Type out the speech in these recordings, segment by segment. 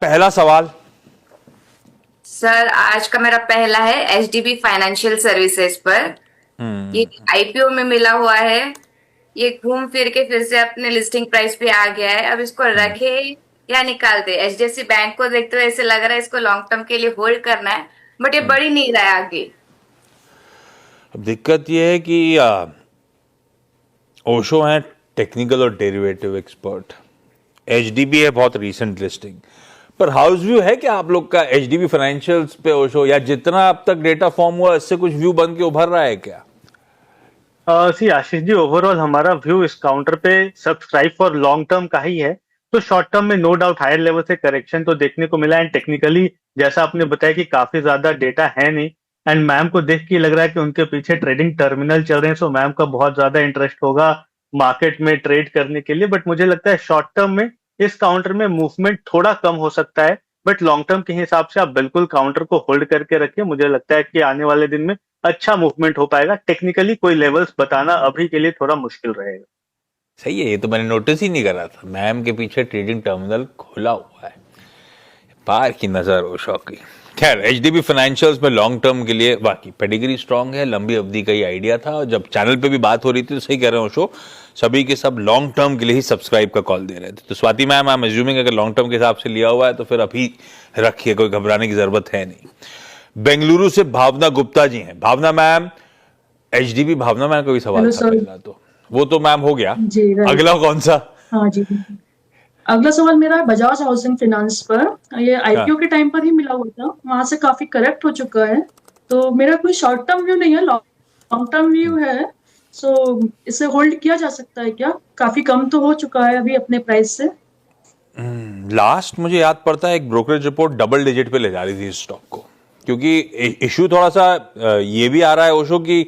पहला सवाल। सर, आज का मेरा पहला है एचडीबी फाइनेंशियल सर्विसेज पर। ये हम्म। आईपीओ में मिला हुआ है। ये घूम फिर के फिर से अपने लिस्टिंग प्राइस पे आ गया है। अब इसको हम्म। रखे या निकाल दे? एचडीएफसी बैंक को देखते हुए ऐसे लग रहा है इसको लॉन्ग टर्म के लिए होल्ड करना है, बट ये बढ़ ही नहीं रहा है आगे। अब दिक्कत यह है कि ओशो है टेक्निकल और डेरिवेटिव एक्सपर्ट। एचडीबी है बहुत रीसेंट लिस्टिंग। पर हाउस व्यू है क्या आप लोग का एचडीबी फाइनेंशियल्स पे ओशो, या जितना अब तक डेटा फॉर्म हुआ इससे कुछ व्यू बन के उभर रहा है क्या? सी आशीष जी, ओवरऑल हमारा व्यू इस काउंटर पे सब्सक्राइब फॉर लॉन्ग टर्म का ही है। तो शॉर्ट टर्म में नो डाउट हायर लेवल से करेक्शन तो देखने को मिला, एंड टेक्निकली जैसा आपने बताया कि काफी ज्यादा डेटा है नहीं। एंड मैम को देख के लग रहा है कि उनके पीछे ट्रेडिंग टर्मिनल चल रहे हैं, सो मैम का बहुत ज्यादा इंटरेस्ट होगा मार्केट में ट्रेड करने के लिए। बट मुझे लगता है शॉर्ट टर्म में इस काउंटर में मूवमेंट थोड़ा कम हो सकता है। बट लॉन्ग टर्म के हिसाब से आप बिल्कुल काउंटर को होल्ड करके रखिए। मुझे लगता है कि आने वाले दिन में अच्छा मूवमेंट हो पाएगा। टेक्निकली कोई लेवल्स बताना अभी के लिए थोड़ा मुश्किल रहेगा। सही है, ये तो मैंने नोटिस ही नहीं करा था। मैम के पीछे ट्रेडिंग टर्मिनल खुला हुआ है। पार की नजर ओशो की। खैर, एचडीबी फाइनेंशियल्स में लॉन्ग टर्म के लिए वाकई पेडिग्री स्ट्रांग है, लंबी अवधि का ही आइडिया था। और जब चैनल पे भी बात हो रही थी तो सही कह रहे हैं ओशो, सभी के सब लॉन्ग टर्म के लिए ही सब्सक्राइब का कॉल दे रहे थे। तो Swati ma'am, I am assuming अगर लॉन्ग टर्म के हिसाब से लिया हुआ है तो फिर अभी रखिए, कोई घबराने की जरूरत है नहीं। बेंगलुरु से भावना गुप्ता जी हैं। भावना मैम, एचडीबी भावना मैम का भी सवाल हेलो था सर। पहला, तो वो तो मैम हो गया। जी राइट। अगला कौन सा? हाँ जी। अगला सवाल मेरा है बजाज हाउसिंग फाइनेंस पर। ये हाँ। आईपीओ के टाइम पर ही मिला हुआ था, वहां से काफी करेक्ट हो चुका है। तो मेरा कोई शॉर्ट टर्म व्यू नहीं है, लॉन्ग टर्म व्यू है। सो इसे होल्ड किया जा सकता है क्या? काफी कम तो हो चुका है अभी अपने प्राइस से। लास्ट मुझे याद पड़ता है एक ब्रोकरेज रिपोर्ट डबल डिजिट पे ले जा रही थी इस स्टॉक को, क्योंकि इश्यू थोड़ा सा ये भी आ रहा है ओशो की,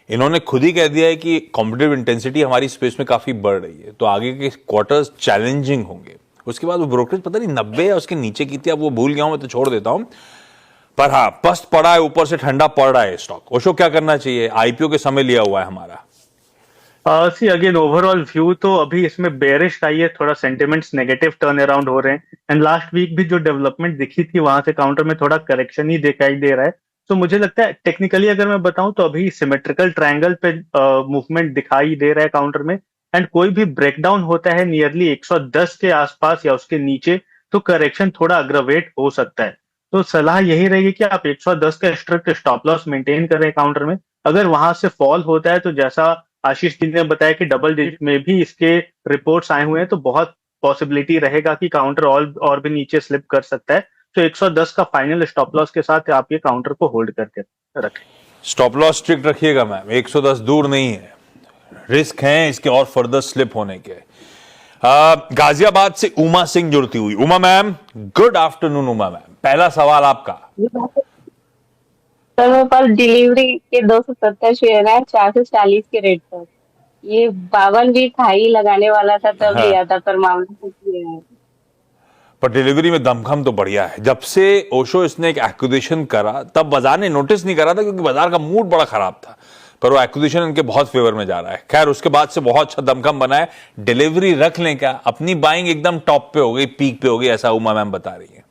इन्होंने खुद ही कह दिया है कि कॉम्पिटिटिव इंटेंसिटी हमारी स्पेस में काफी बढ़ रही है, तो आगे के क्वार्टर्स चैलेंजिंग होंगे। उसके बाद वो ब्रोकरेज पता नहीं 90 या उसके नीचे की थी, अब वो भूल गया हूं, मैं तो छोड़ देता हूं। पर हाँ, पस्त पड़ा है, ऊपर से ठंडा पड़ रहा है स्टॉक। ओशो क्या करना चाहिए? आईपीओ के समय लिया हुआ है हमारा। सी अगेन ओवरऑल व्यू तो अभी इसमें बेरिश का ही है, थोड़ा सेंटिमेंट्स नेगेटिव टर्न अराउंड हो रहे हैं। एंड लास्ट वीक भी जो डेवलपमेंट दिखी थी वहां से काउंटर में थोड़ा करेक्शन ही दिखाई दे रहा है। तो मुझे लगता है टेक्निकली अगर मैं बताऊं तो अभी सिमेट्रिकल ट्रायंगल पे मूवमेंट दिखाई दे रहा है काउंटर में। एंड कोई भी ब्रेकडाउन होता है नियरली 110 के आसपास या उसके नीचे, तो करेक्शन थोड़ा अग्रवेट हो सकता है। तो सलाह यही रहेगी कि आप 110 का स्ट्रिक्ट स्टॉप लॉस मेंटेन करें काउंटर में। अगर वहां से फॉल होता है तो जैसा आशीष जी ने बताया कि डबल डिजिट में भी इसके रिपोर्ट्स आए हुए हैं, तो बहुत पॉसिबिलिटी रहेगा कि काउंटर और भी नीचे स्लिप कर सकता है। तो 110 का फाइनल स्टॉप लॉस के साथ आप ये काउंटर को होल्ड करके रखें। स्टॉप लॉस स्ट्रिक्ट रखिएगा मैम, 110 दूर नहीं है, रिस्क हैं इसके और फर्दर स्लिप होने के। गाजियाबाद से उमा सिंह जुड़ती हुई। Uma ma'am, good afternoon. Uma ma'am, पहला सवाल आपका। सर मेरे पास डिलीवरी के 270 शेयर है 440 के रेट पर। ये 52 वीक हाई लगाने वाला था तब हाँ, लिया था, पर मामला कुछ नहीं है। पर डिलीवरी में दमखम तो बढ़िया है। जब से ओशो इसने एक एक्विजिशन करा तब बाजार ने नोटिस नहीं करा था, क्योंकि बाजार का मूड बड़ा खराब था, पर वो एक्विजिशन इनके बहुत फेवर में जा रहा है। खैर, उसके बाद से बहुत अच्छा दमखम बना है। डिलीवरी रख लें क्या? अपनी बाइंग एकदम टॉप पे हो गई, पीक पे हो गई, ऐसा उमा मैम बता रही है।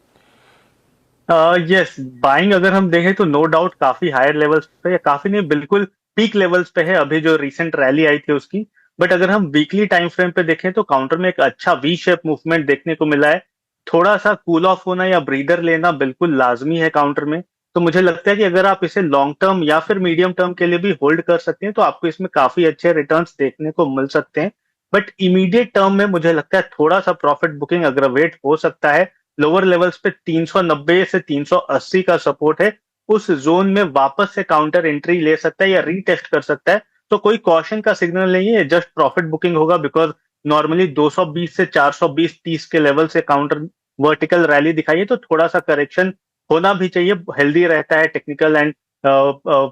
यस, बाइंग अगर हम देखें तो नो डाउट काफी हायर लेवल्स पे, या काफी नहीं बिल्कुल पीक लेवल्स पे है अभी जो रिसेंट रैली आई थी उसकी। बट अगर हम वीकली टाइम फ्रेम पे देखें तो काउंटर में एक अच्छा वी शेप मूवमेंट देखने को मिला है। थोड़ा सा कूल ऑफ होना या ब्रीदर लेना बिल्कुल लाजमी है काउंटर में। तो मुझे लगता है कि अगर आप इसे लॉन्ग टर्म या फिर मीडियम टर्म के लिए भी होल्ड कर सकते हैं तो आपको इसमें काफी अच्छे रिटर्न्स देखने को मिल सकते हैं। बट इमीडिएट टर्म में मुझे लगता है थोड़ा सा प्रॉफिट बुकिंग अग्रवेट हो सकता है। लोअर लेवल्स पे 390 से 380 का सपोर्ट है, उस जोन में वापस से काउंटर एंट्री ले सकता है या रीटेस्ट कर सकता है। तो कोई कॉशन का सिग्नल नहीं है, जस्ट प्रॉफिट बुकिंग होगा, बिकॉज नॉर्मली 220 से 420 30 के लेवल से काउंटर वर्टिकल रैली दिखाई है, तो थोड़ा सा करेक्शन होना भी चाहिए, हेल्दी रहता है टेक्निकल एंड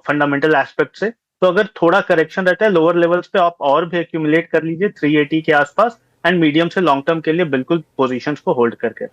फंडामेंटल एस्पेक्ट से। तो अगर थोड़ा करेक्शन रहता है लोअर लेवल्स पे, आप और भी एक्यूमुलेट कर लीजिए 380 के आसपास, एंड मीडियम से लॉन्ग टर्म के लिए बिल्कुल पोजीशंस को होल्ड करके।